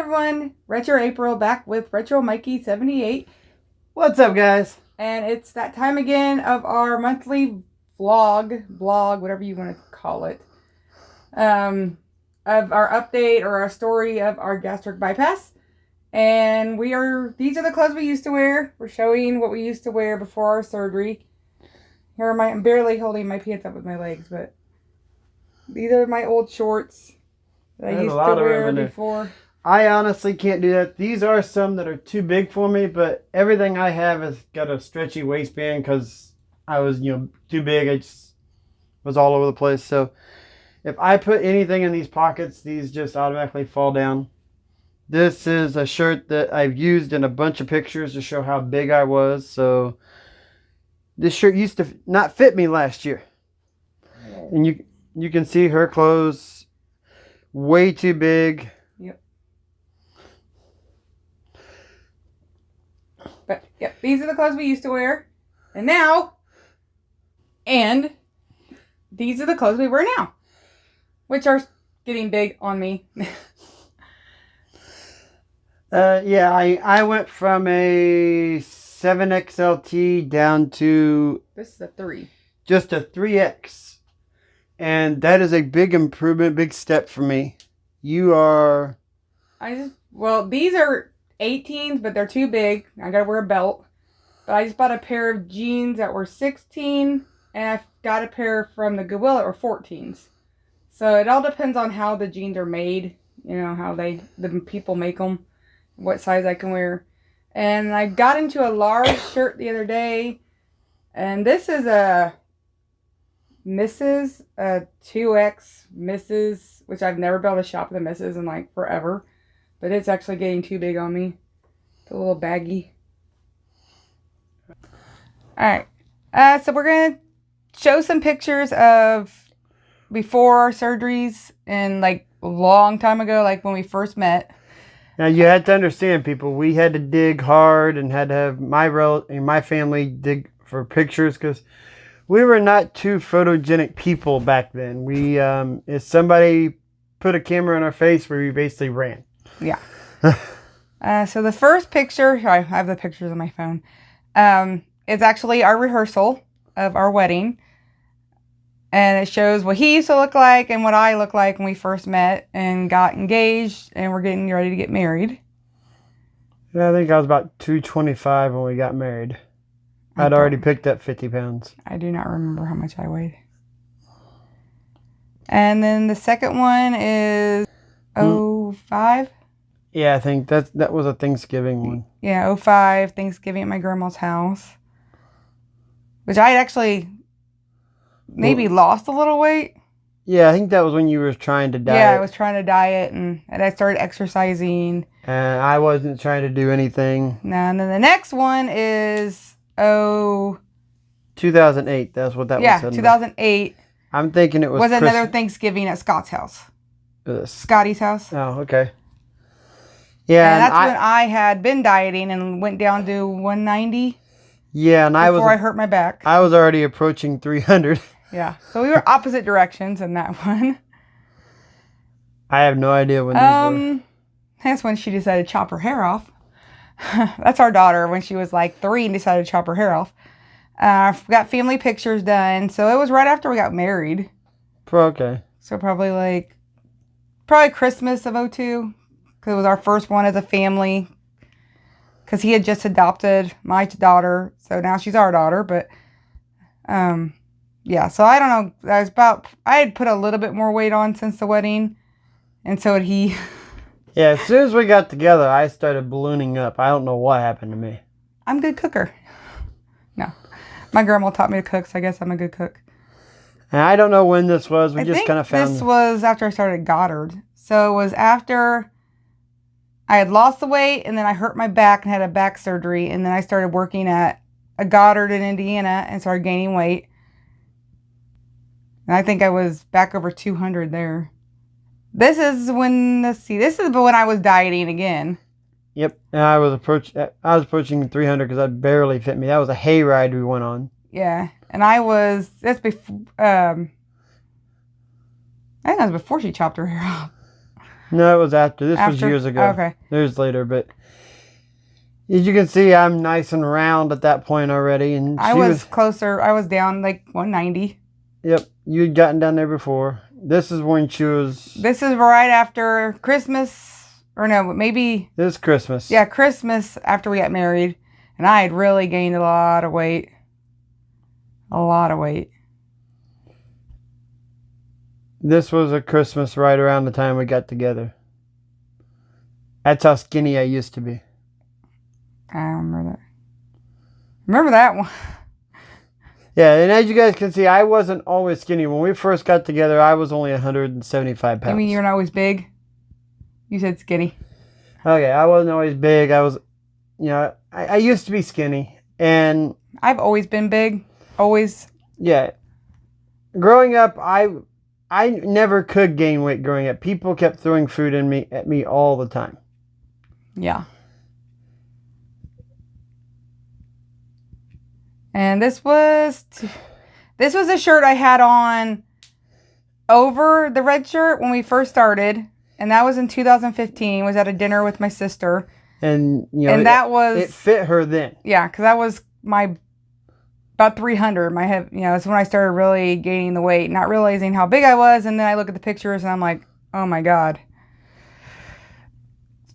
everyone, RetroApril back with Retro Mikey 78. What's up, guys? And it's that time again of our monthly blog, whatever you want to call it, of our update or our story of our gastric bypass. And these are the clothes we used to wear. We're showing what we used to wear before our surgery. I'm barely holding my pants up with my legs, but these are my old shorts that I used to wear before. I honestly can't do that. These are some that are too big for me, but everything I have has got a stretchy waistband because I was, too big. I just was all over the place. So if I put anything in these pockets, these just automatically fall down. This is a shirt that I've used in a bunch of pictures to show how big I was. So this shirt used to not fit me last year. And you can see her clothes way too big. Yep. But yep, these are the clothes we used to wear. And these are the clothes we wear now, which are getting big on me. I went from a 7XLT down to... This is a 3. Just a 3X. And that is a big improvement, big step for me. You are... these are 18s, but they're too big. I gotta wear a belt. But I just bought a pair of jeans that were 16, and I got a pair from the Goodwill that were 14s. So it all depends on how the jeans are made. How the people make them. What size I can wear. And I got into a large shirt the other day. And this is a Mrs. 2X Mrs. Which I've never been able to shop at the Mrs. in forever. But it's actually getting too big on me. It's a little baggy. Alright. So we're going to show some pictures of before our surgeries and a long time ago, when we first met. Now you had to understand, people, we had to dig hard and had to have my family dig for pictures because we were not too photogenic people back then. We, if somebody put a camera in our face, we basically ran. Yeah. So the first picture, I have the pictures on my phone. It's actually our rehearsal of our wedding. And it shows what he used to look like and what I looked like when we first met and got engaged and we're getting ready to get married. Yeah, I think I was about 225 when we got married. I'd already picked up 50 pounds. I do not remember how much I weighed. And then the second one is 05. Yeah, I think that was a Thanksgiving one. Yeah, 05, Thanksgiving at my grandma's house. Which I actually... maybe lost a little weight. Yeah, I think that was when you were trying to diet. Yeah, I was trying to diet and I started exercising. And I wasn't trying to do anything. No, and then the next one is 2008. That's what that was. Yeah, 2008. I'm thinking it was another Thanksgiving at Scott's house. Scotty's house. Oh, okay. Yeah, and that's when I had been dieting and went down to 190. Yeah, and before I hurt my back. I was already approaching 300. Yeah, so we were opposite directions in that one. I have no idea when these were. That's when she decided to chop her hair off. That's our daughter when she was 3 and decided to chop her hair off. Got family pictures done, so it was right after we got married. Okay. So probably Christmas of 02, because it was our first one as a family. Because he had just adopted my daughter, so now she's our daughter. But, yeah, so I don't know. I had put a little bit more weight on since the wedding, and so had he. Yeah, as soon as we got together, I started ballooning up. I don't know what happened to me. I'm a good cooker. No. My grandma taught me to cook, so I guess I'm a good cook. And I don't know when this was. We just kind of found... this was after I started Goddard. So it was after... I had lost the weight, and then I hurt my back and had a back surgery, and then I started working at a Goddard in Indiana and started gaining weight. And I think I was back over 200 there. This is when I was dieting again. Yep, and I was approaching 300 because that barely fit me. That was a hayride we went on. Yeah, and that's before, I think that was before she chopped her hair off. No, it was after. This was After? years ago. Okay. Years later, but as you can see, I'm nice and round at that point already. And I was closer. I was down like 190. Yep, you'd gotten down there before. This is when she was... This is right after Christmas. Or no, maybe... It was Christmas. Yeah, Christmas after we got married. And I had really gained a lot of weight. A lot of weight. This was a Christmas right around the time we got together. That's how skinny I used to be. I remember that. Remember that one. Yeah, and as you guys can see, I wasn't always skinny. When we first got together, I was only 175 pounds. You mean you're not always big? You said skinny. Okay, I wasn't always big. I was, you know, I used to be skinny. And I've always been big. Always. Yeah. Growing up, I never could gain weight growing up. People kept throwing food at me all the time. Yeah. And this was a shirt I had on over the red shirt when we first started. And that was in 2015. Was at a dinner with my sister. And, you know, it fit her then. Yeah, because that was about 300. My head, you know, that's when I started really gaining the weight, not realizing how big I was. And then I look at the pictures and I'm like, oh my God.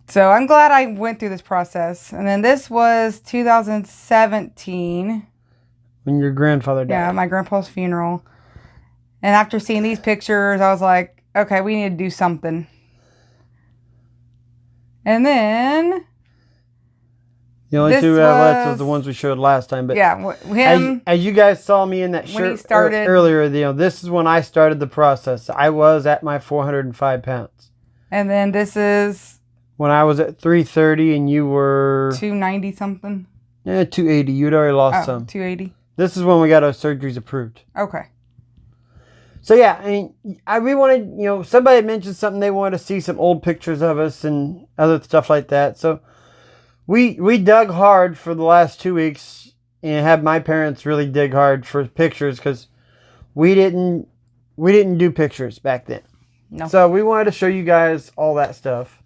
So I'm glad I went through this process. And then this was 2017. When your grandfather died. Yeah, my grandpa's funeral. And after seeing these pictures, I was like, okay, we need to do something. And then... The only two left was the ones we showed last time. But yeah, him... As you guys saw me in that shirt earlier, you know, this is when I started the process. I was at my 405 pounds. And then this is... When I was at 330 and you were... 290 something? Yeah, 280. You'd already lost some. 280. This is when we got our surgeries approved. Okay. So yeah, I mean, we wanted, you know, somebody mentioned something, they wanted to see some old pictures of us and other stuff like that. So we dug hard for the last 2 weeks and had my parents really dig hard for pictures because we didn't do pictures back then. No. So we wanted to show you guys all that stuff.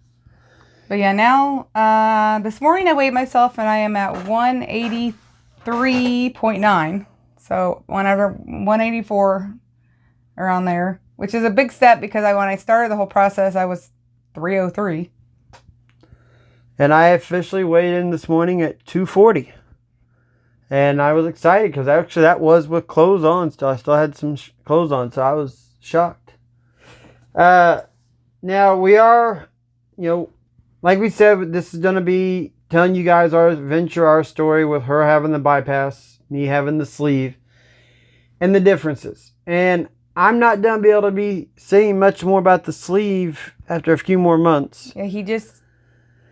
But yeah, now this morning I weighed myself and I am at 183.9. So 184 around there, which is a big step because when I started the whole process, I was 303. And I officially weighed in this morning at 240. And I was excited because actually that was with clothes on still. I still had some clothes on, so I was shocked. Now we are, you know, like we said, this is going to be telling you guys our adventure, our story with her having the bypass, me having the sleeve, and the differences. And I'm not going to be able to be saying much more about the sleeve after a few more months. Yeah, he just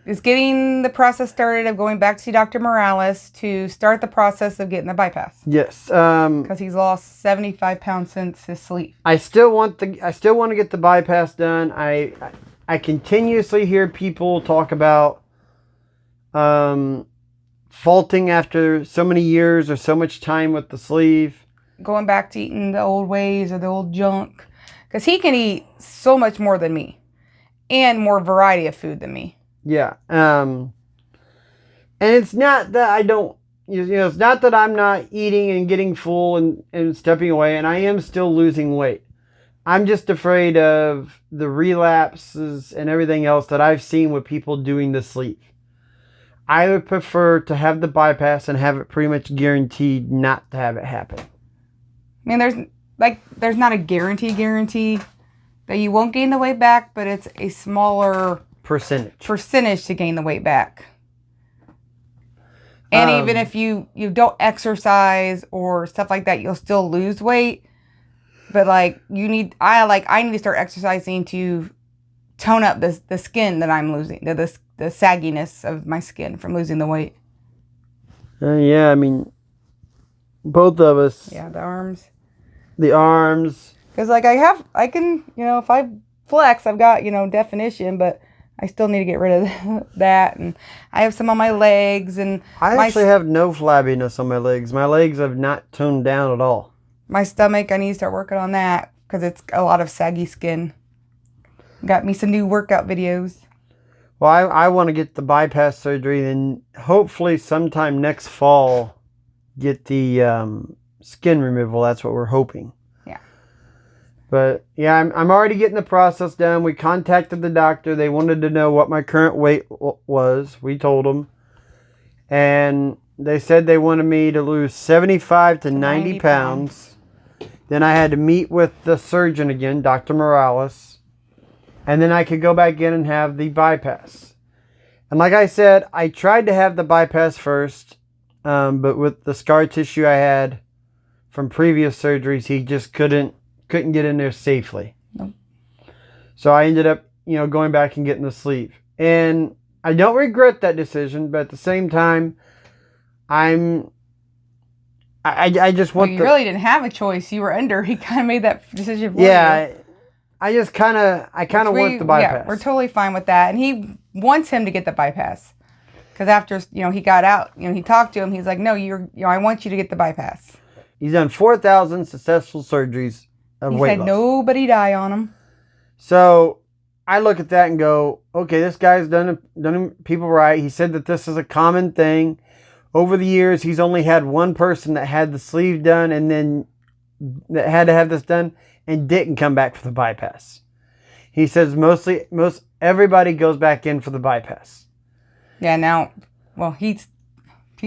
is getting the process started of going back to see Dr. Morales to start the process of getting the bypass. Yes. Because he's lost 75 pounds since his sleeve. I still want to get the bypass done. I continuously hear people talk about faulting after so many years or so much time with the sleeve. Going back to eating the old ways or the old junk. Because he can eat so much more than me. And more variety of food than me. Yeah. And it's not that I don't, you know, it's not that I'm not eating and getting full and stepping away. And I am still losing weight. I'm just afraid of the relapses and everything else that I've seen with people doing the sleeve. I would prefer to have the bypass and have it pretty much guaranteed not to have it happen. I mean, there's not a guarantee that you won't gain the weight back, but it's a smaller percentage to gain the weight back. And even if you don't exercise or stuff like that, you'll still lose weight. But I need to start exercising to tone up the skin that I'm losing, the sagginess of my skin from losing the weight. Yeah, I mean, both of us. Yeah, the arms. Because I can, you know, if I flex, I've got, you know, definition, but I still need to get rid of that. And I have some on my legs. And I actually have no flabbiness on my legs. My legs have not toned down at all. My stomach, I need to start working on that because it's a lot of saggy skin. Got me some new workout videos. Well, I want to get the bypass surgery, and hopefully sometime next fall get the skin removal. That's what we're hoping. Yeah. But yeah, I'm already getting the process done. We contacted the doctor. They wanted to know what my current weight was. We told them. And they said they wanted me to lose 75 to 90 pounds. Then I had to meet with the surgeon again, Dr. Morales. And then I could go back in and have the bypass. And like I said, I tried to have the bypass first. But with the scar tissue I had from previous surgeries, he just couldn't get in there safely. Nope. So I ended up, going back and getting the sleeve. And I don't regret that decision, but at the same time, I just want you really didn't have a choice. You were under. He kind of made that decision for you. Yeah, I kind of want the bypass. Yeah, we're totally fine with that. And he wants him to get the bypass. Because after, he got out, he talked to him. He's like, no, I want you to get the bypass. He's done 4,000 successful surgeries of weight loss. He said nobody die on him. So I look at that and go, okay, this guy's done people right. He said that this is a common thing. Over the years, he's only had one person that had the sleeve done and then that had to have this done and didn't come back for the bypass. He says most everybody goes back in for the bypass. Yeah, now, well, he's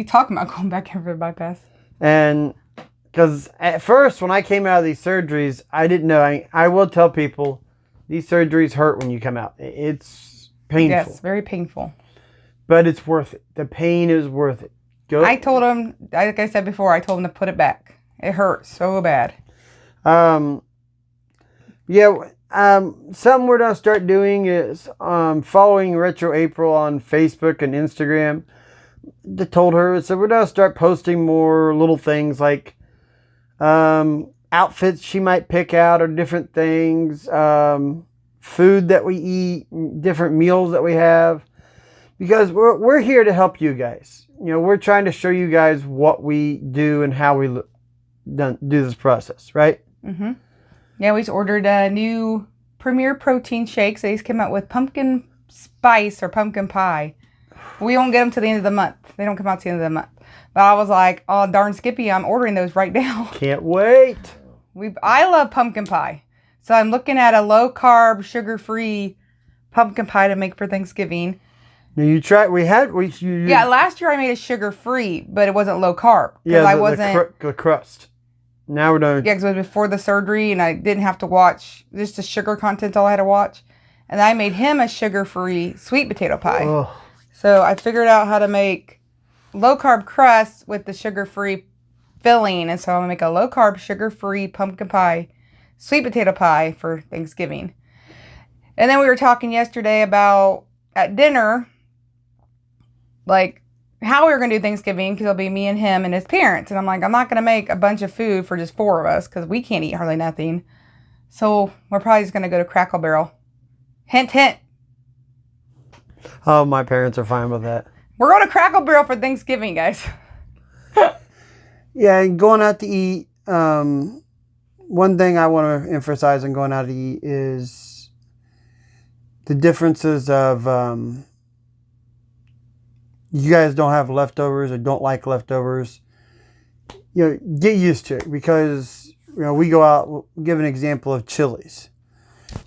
talking about going back in for the bypass. And because at first, when I came out of these surgeries, I didn't know. I will tell people, these surgeries hurt when you come out. It's painful. Yes, very painful. But it's worth it. The pain is worth it. I told him, like I said before, I told him to put it back. It hurts so bad. Something we're going to start doing is following RetroApril on Facebook and Instagram. I told her, so we're going to start posting more little things like outfits she might pick out or different things, food that we eat, different meals that we have. Because we're here to help you guys. We're trying to show you guys what we do and how we do this process, right? Mm-hmm. Yeah, we just ordered a new Premier Protein shakes. They just came out with pumpkin spice or pumpkin pie. We won't get them to the end of the month. They don't come out to the end of the month. But I was like, oh, darn Skippy, I'm ordering those right now. Can't wait. I love pumpkin pie. So I'm looking at a low-carb, sugar-free pumpkin pie to make for Thanksgiving. Now you tried. Yeah, last year I made a sugar-free, but it wasn't low-carb. Yeah, the crust. Now we're done. Yeah, because it was before the surgery, and I didn't have to watch. Just the sugar content's all I had to watch. And I made him a sugar-free sweet potato pie. Ugh. So I figured out how to make low-carb crust with the sugar-free filling. And so I'm going to make a low-carb, sugar-free pumpkin pie, sweet potato pie for Thanksgiving. And then we were talking yesterday about, at dinner, like, how we were going to do Thanksgiving, because it'll be me and him and his parents. And I'm like, I'm not going to make a bunch of food for just 4 of us, because we can't eat hardly nothing. So we're probably just going to go to Crackle Barrel. Hint, hint. Oh, my parents are fine with that. We're going to Crackle Barrel for Thanksgiving, guys. Yeah, and going out to eat. One thing I want to emphasize on going out to eat is the differences of you guys don't have leftovers or don't like leftovers. Get used to it, because we go out. We'll give an example of Chili's.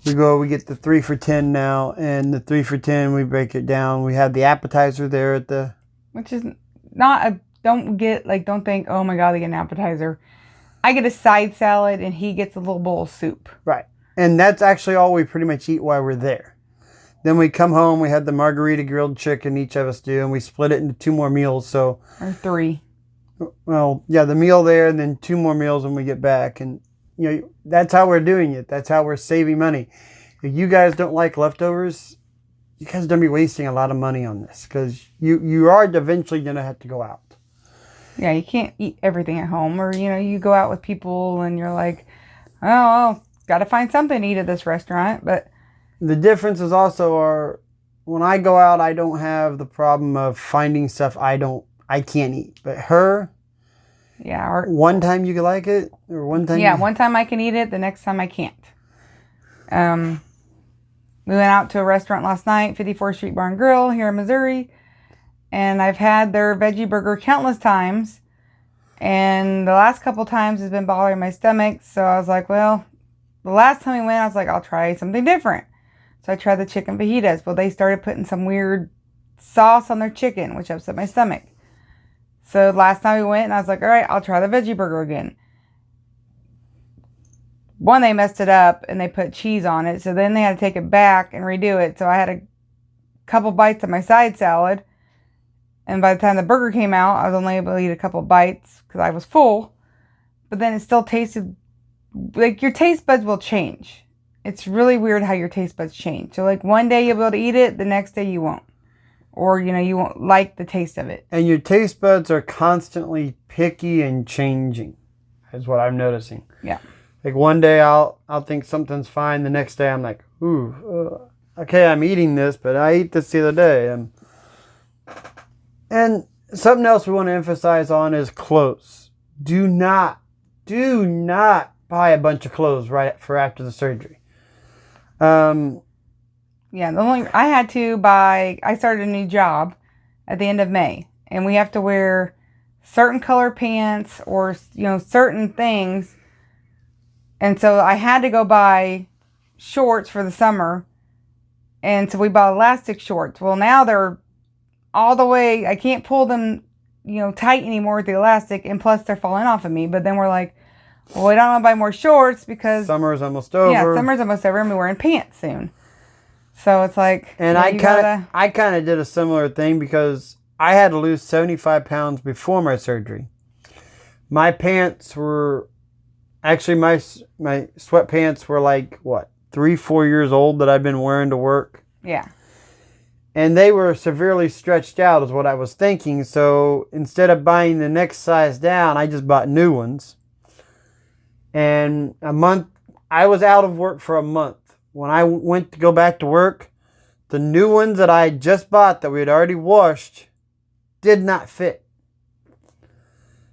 We get the 3 for $10 now, and the 3 for $10 we break it down. We have the appetizer there at the, which is not a, don't think, oh my God, they get an appetizer. I get a side salad and he gets a little bowl of soup. Right. And that's actually all we pretty much eat while we're there. Then we come home, we had the margarita grilled chicken each of us do, and we split it into 2 more meals. Or 3. Well, yeah, the meal there and then 2 more meals when we get back. And that's how we're doing it. That's how we're saving money. If you guys don't like leftovers, you guys don't be wasting a lot of money on this, because you are eventually going to have to go out. Yeah, you can't eat everything at home, or, you go out with people and you're like, oh, got to find something to eat at this restaurant. But the differences also are, when I go out, I don't have the problem of finding stuff I can't eat. But her, yeah, one time you can like it, or one time. Yeah, one time I can eat it, the next time I can't. We went out to a restaurant last night, 54th Street Bar and Grill here in Missouri. And I've had their veggie burger countless times. And the last couple times has been bothering my stomach. So I was like, well, the last time we went, I was like, I'll try something different. So I tried the chicken fajitas. Well, they started putting some weird sauce on their chicken, which upset my stomach. So last time we went, and I was like, all right, I'll try the veggie burger again. One, they messed it up, and they put cheese on it. So then they had to take it back and redo it. So I had a couple bites of my side salad. And by the time the burger came out, I was only able to eat a couple bites because I was full. But then it still tasted like your taste buds will change. It's really weird how your taste buds change. So like one day you'll be able to eat it, the next day you won't. Or, you won't like the taste of it. And your taste buds are constantly picky and changing, is what I'm noticing. Yeah. Like one day I'll think something's fine. The next day I'm like, ooh, okay, I'm eating this, but I ate this the other day. And something else we want to emphasize on is clothes. Do not buy a bunch of clothes right for after the surgery. Yeah, I started a new job at the end of May, and we have to wear certain color pants or, certain things. And so I had to go buy shorts for the summer. And so we bought elastic shorts. Well, now they're all the way, I can't pull them, tight anymore with the elastic, and plus they're falling off of me. But then we're like, well, we don't want to buy more shorts because summer's almost over. Yeah, summer's almost over, and we're wearing pants soon. So it's like, and I kind of did a similar thing because I had to lose 75 pounds before my surgery. My pants were actually my sweatpants were like 3-4 years old that I've been wearing to work. Yeah. And they were severely stretched out is what I was thinking. So instead of buying the next size down, I just bought new ones. And I was out of work for a month. When I went to go back to work, the new ones that I just bought that we had already washed did not fit.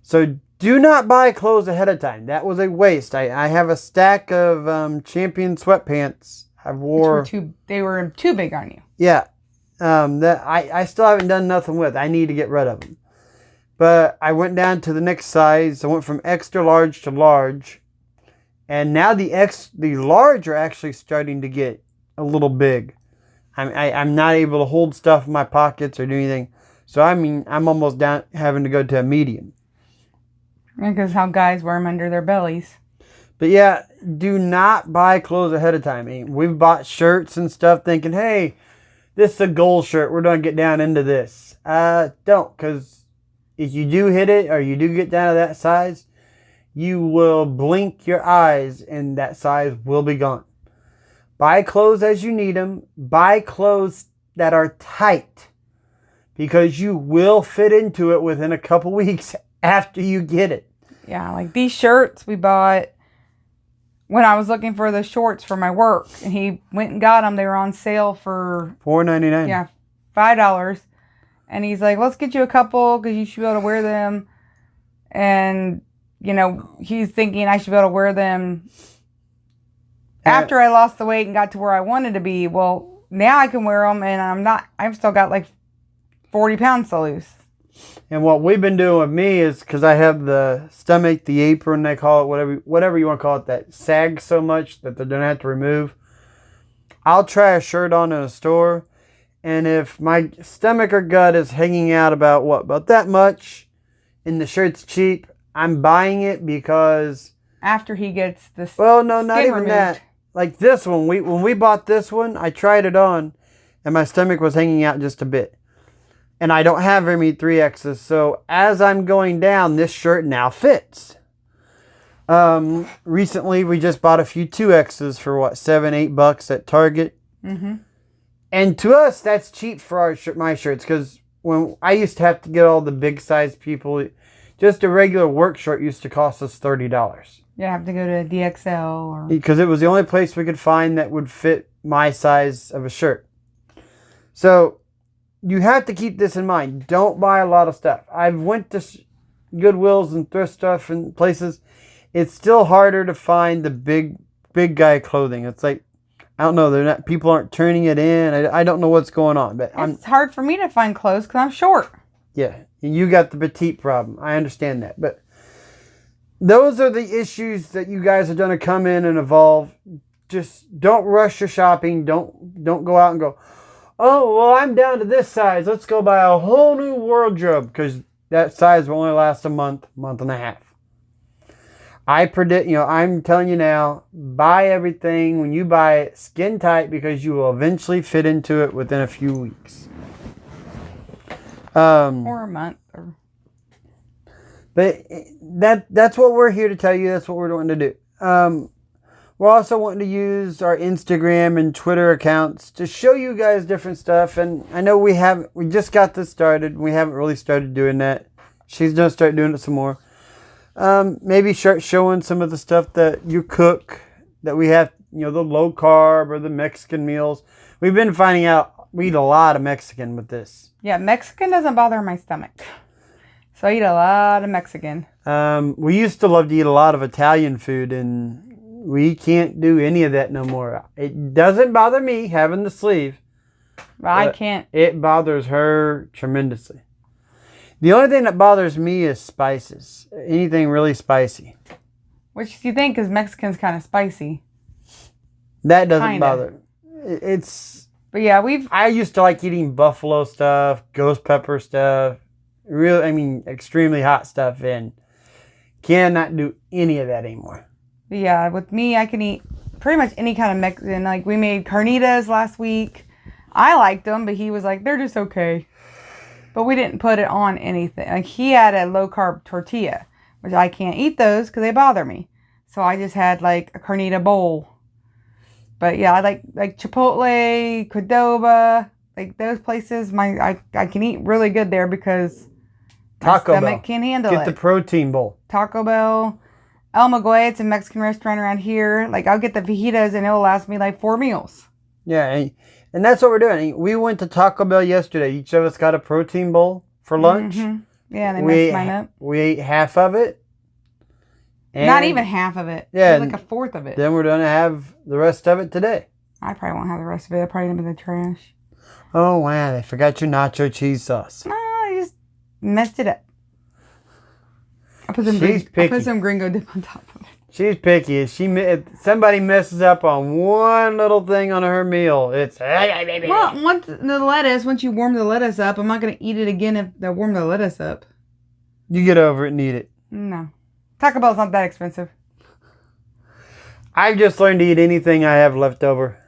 So do not buy clothes ahead of time. That was a waste. I have a stack of Champion sweatpants. They were too big on you. Yeah. That I still haven't done nothing with. I need to get rid of them. But I went down to the next size. I went from extra large to large. And now the large are actually starting to get a little big. I'm not able to hold stuff in my pockets or do anything. So I'm almost down having to go to a medium. Because how guys wear them under their bellies. But yeah, do not buy clothes ahead of time. We've bought shirts and stuff thinking, hey, this is a gold shirt. We're going to get down into this. Don't, because if you do hit it or you do get down to that size, you will blink your eyes and that size will be gone. Buy clothes as you need them. Buy clothes that are tight because you will fit into it within a couple weeks after you get it. Yeah, like these shirts we bought when I was looking for the shorts for my work, and he went and got them. They were on sale for $4.99. Yeah, $5. And he's like, let's get you a couple because you should be able to wear them. And he's thinking I should be able to wear them after I lost the weight and got to where I wanted to be. Well, now I can wear them, and I've still got like 40 pounds to lose. And what we've been doing with me is, because I have the stomach, the apron, they call it, whatever you want to call it, that sags so much that they don't have to remove. I'll try a shirt on in a store, and if my stomach or gut is hanging out about that much, and the shirt's cheap, I'm buying it because after he gets this. Well, no, not even removed. that. Like this one, when we bought this one, I tried it on, and my stomach was hanging out just a bit. And I don't have very many 3Xs, so as I'm going down, this shirt now fits. Recently, we just bought a few 2Xs for $7-8 at Target. Mm-hmm. And to us, that's cheap for my shirts, because when I used to have to get all the big size people, just a regular work shirt used to cost us $30. Yeah, have to go to DXL because it was the only place we could find that would fit my size of a shirt. So you have to keep this in mind. Don't buy a lot of stuff. I've went to Goodwills and thrift stuff and places. It's still harder to find the big guy clothing. It's like I don't know. They're not. People aren't turning it in. I don't know what's going on. But It's hard for me to find clothes because I'm short. Yeah, you got the petite problem. I understand that. But those are the issues that you guys are going to come in and evolve. Just don't rush your shopping. Don't go out and go, oh, well, I'm down to this size. Let's go buy a whole new wardrobe, because that size will only last a month and a half. I predict, I'm telling you now, buy everything. When you buy it, skin tight, because you will eventually fit into it within a few weeks. Or a month. But that's what we're here to tell you. That's what we're wanting to do. We're also wanting to use our Instagram and Twitter accounts to show you guys different stuff. And I know we just got this started. We haven't really started doing that. She's going to start doing it some more. Maybe start showing some of the stuff that you cook, that we have, the low carb or the Mexican meals. We've been finding out we eat a lot of Mexican with this. Yeah, Mexican doesn't bother my stomach. So I eat a lot of Mexican. We used to love to eat a lot of Italian food, and we can't do any of that no more. It doesn't bother me having the sleeve. I can't. It bothers her tremendously. The only thing that bothers me is spices. Anything really spicy. Which do you think? Because Mexican's kind of spicy. That doesn't bother. It's... But yeah, I used to like eating buffalo stuff, ghost pepper stuff. Extremely hot stuff, and cannot do any of that anymore. Yeah, with me, I can eat pretty much any kind of Mexican. Like, we made carnitas last week. I liked them, but he was like, they're just okay. But we didn't put it on anything. Like, he had a low-carb tortilla, which I can't eat those because they bother me. So I just had, like, a carnita bowl. But, yeah, I like Chipotle, Qdoba, like, those places. I can eat really good there because my stomach can't handle it. Get the protein bowl. Taco Bell. El Maguey, it's a Mexican restaurant around here. Like, I'll get the fajitas and it'll last me like 4 meals. Yeah, and that's what we're doing. We went to Taco Bell yesterday. Each of us got a protein bowl for lunch. Mm-hmm. Yeah, they messed mine up. We ate half of it. Not even half of it. Yeah. Like a fourth of it. Then we're going to have the rest of it today. I probably won't have the rest of it. I'll probably end up in the trash. Oh, wow. They forgot your nacho cheese sauce. No, I just messed it up. I put some gringo dip on top of it. She's picky. If somebody messes up on one little thing on her meal, it's... Well, once you warm the lettuce up, I'm not going to eat it again if they warm the lettuce up. You get over it and eat it. No. Taco Bell's not that expensive. I've just learned to eat anything I have left over.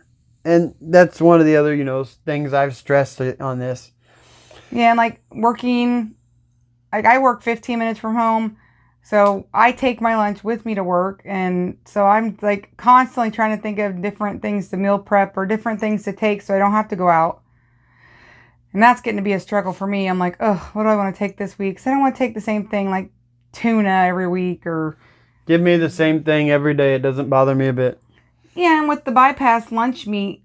And that's one of the other, things I've stressed on this. Yeah, and like working... Like, I work 15 minutes from home. So I take my lunch with me to work, and so I'm like constantly trying to think of different things to meal prep or different things to take so I don't have to go out. And that's getting to be a struggle for me. I'm like, oh, what do I want to take this week? Because I don't want to take the same thing like tuna every week or... Give me the same thing every day. It doesn't bother me a bit. Yeah, and with the bypass lunch meat,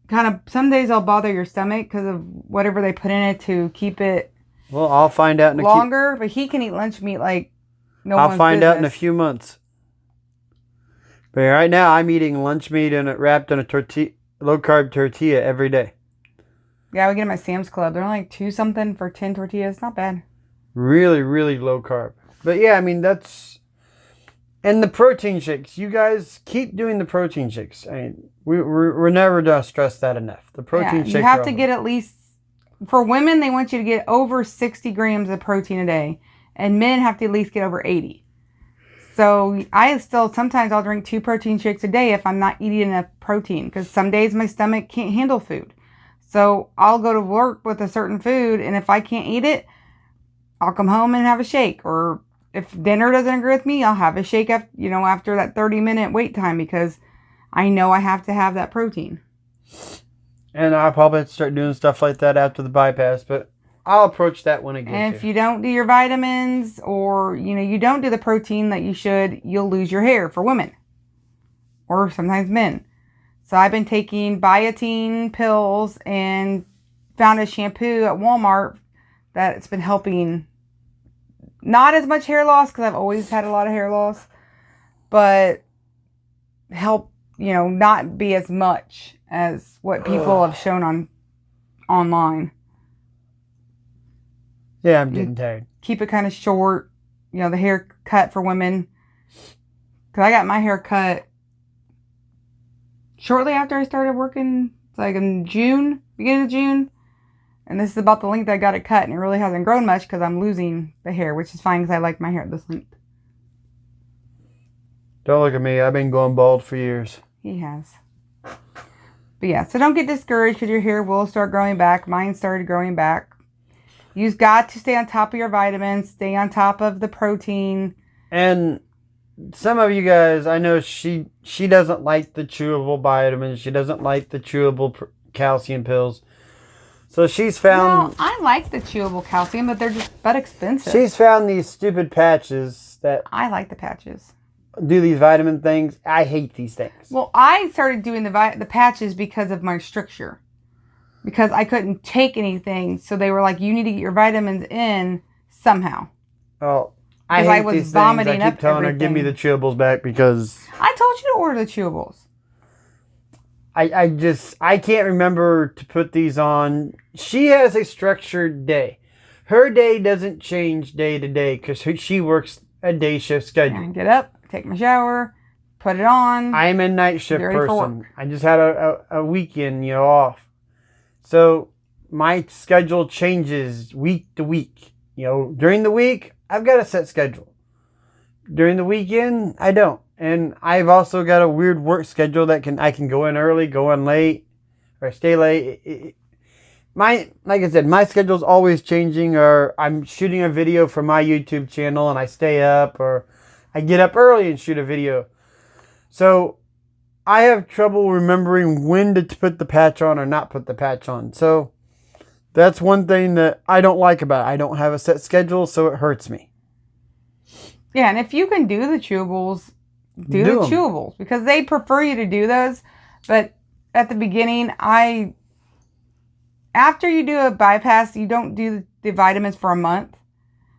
kind of some days I'll bother your stomach because of whatever they put in it to keep it... Well, I'll find out in longer, but he can eat lunch meat like no one's I'll find business. out in a few months. But right now, I'm eating lunch meat wrapped in a low-carb tortilla every day. Yeah, we get them at Sam's Club. They're like $2 something for 10 tortillas. Not bad. Really, really low carb. But yeah, that's... And the protein shakes. You guys keep doing the protein shakes. We're never going to stress that enough. The protein shakes. You have to get at least... For women, they want you to get over 60 grams of protein a day. And men have to at least get over 80. So sometimes I'll drink 2 protein shakes a day if I'm not eating enough protein. Because some days my stomach can't handle food. So I'll go to work with a certain food. And if I can't eat it, I'll come home and have a shake. Or if dinner doesn't agree with me, I'll have a shake after that 30-minute wait time. Because I know I have to have that protein. And I'll probably start doing stuff like that after the bypass. But I'll approach that when it gets And if you don't do your vitamins or, you don't do the protein that you should, you'll lose your hair for women. Or sometimes men. So I've been taking biotin pills and found a shampoo at Walmart that it's been helping. Not as much hair loss because I've always had a lot of hair loss. But help you know, not be as much as what people have shown online. Yeah, I'm getting tired. Keep it kind of short. You know, the haircut for women. Because I got my hair cut shortly after I started working. It's like in June, beginning of June. And this is about the length I got it cut. And it really hasn't grown much because I'm losing the hair, which is fine because I like my hair at this length. Don't look at me. I've been going bald for years. He has. But yeah, so don't get discouraged because your hair will start growing back. Mine started growing back. You've got to stay on top of your vitamins. Stay on top of the protein. And some of you guys, I know she doesn't like the chewable vitamins. She doesn't like the chewable calcium pills. So she's found... Well, I like the chewable calcium, but they're just expensive. She's found these stupid patches that... I like the patches. Do these vitamin things. I hate these things. Well, I started doing the patches because of my stricture. Because I couldn't take anything. So they were like, you need to get your vitamins in somehow. Oh, I hate was these vomiting things. I keep telling her, give me the chewables back because... I told you to order the chewables. I can't remember to put these on. She has a structured day. Her day doesn't change day to day because she works a day shift schedule. I get up, take my shower, put it on. I'm a night shift person. I just had a weekend, off. So my schedule changes week to week. During the week, I've got a set schedule. During the weekend, I don't. And I've also got a weird work schedule that I can go in early, go in late, or stay late. Like I said, my schedule's always changing, or I'm shooting a video for my YouTube channel and I stay up, or I get up early and shoot a video. So I have trouble remembering when to put the patch on or not put the patch on. So that's one thing that I don't like about it. I don't have a set schedule, so it hurts me. Yeah, and if you can do the chewables, do the chewables because they prefer you to do those. But at the beginning, after you do a bypass, you don't do the vitamins for a month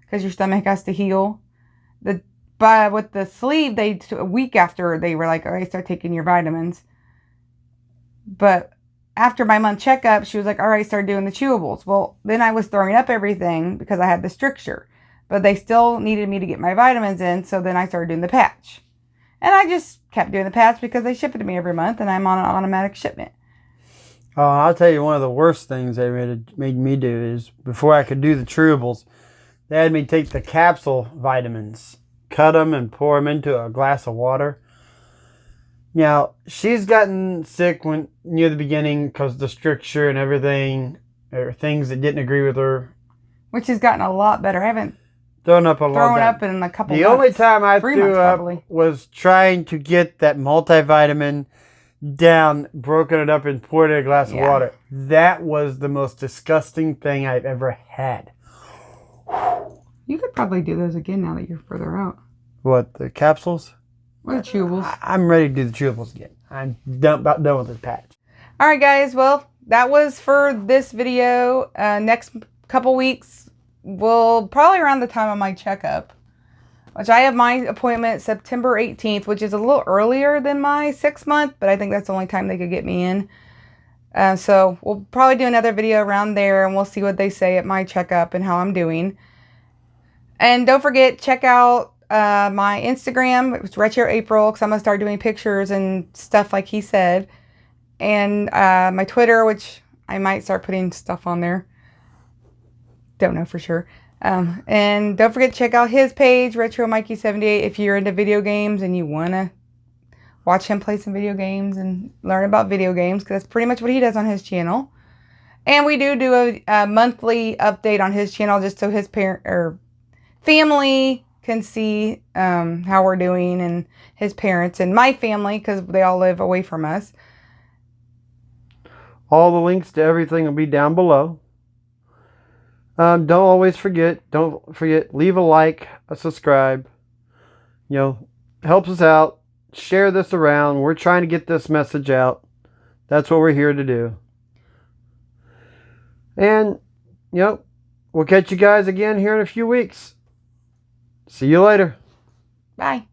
because your stomach has to heal. But with the sleeve, a week after they were like, all right, start taking your vitamins. But after my month checkup, she was like, all right, start doing the chewables. Well, then I was throwing up everything because I had the stricture. But they still needed me to get my vitamins in, so then I started doing the patch. And I just kept doing the patch because they ship it to me every month, and I'm on an automatic shipment. Oh, I'll tell you one of the worst things they made me do is before I could do the chewables, they had me take the capsule vitamins, cut them and pour them into a glass of water. Now, she's gotten sick near the beginning because of the stricture and everything, or things that didn't agree with her. Which has gotten a lot better. I haven't thrown up in a couple The months. only time I threw up was trying to get that multivitamin down, broken it up and poured it in a glass of water. That was the most disgusting thing I've ever had. You could probably do those again now that you're further out. What, the capsules? Or the chewables. I'm ready to do the chewables again. I'm about done with this patch. All right, guys. Well, that was for this video. Next couple weeks, we'll probably around the time of my checkup, which I have my appointment September 18th, which is a little earlier than my 6 month, but I think that's the only time they could get me in. So we'll probably do another video around there, and we'll see what they say at my checkup and how I'm doing. And don't forget, check out my Instagram. It's RetroApril, because I'm going to start doing pictures and stuff like he said. And my Twitter, which I might start putting stuff on there. Don't know for sure. And don't forget to check out his page, RetroMikey78, if you're into video games and you want to watch him play some video games and learn about video games, because that's pretty much what he does on his channel. And we do a monthly update on his channel just so his family can see how we're doing, and his parents and my family, because they all live away from us. All the links to everything will be down below. Don't forget, leave a like, a subscribe. Helps us out. Share this around. We're trying to get this message out. That's what we're here to do. And, we'll catch you guys again here in a few weeks. See you later. Bye.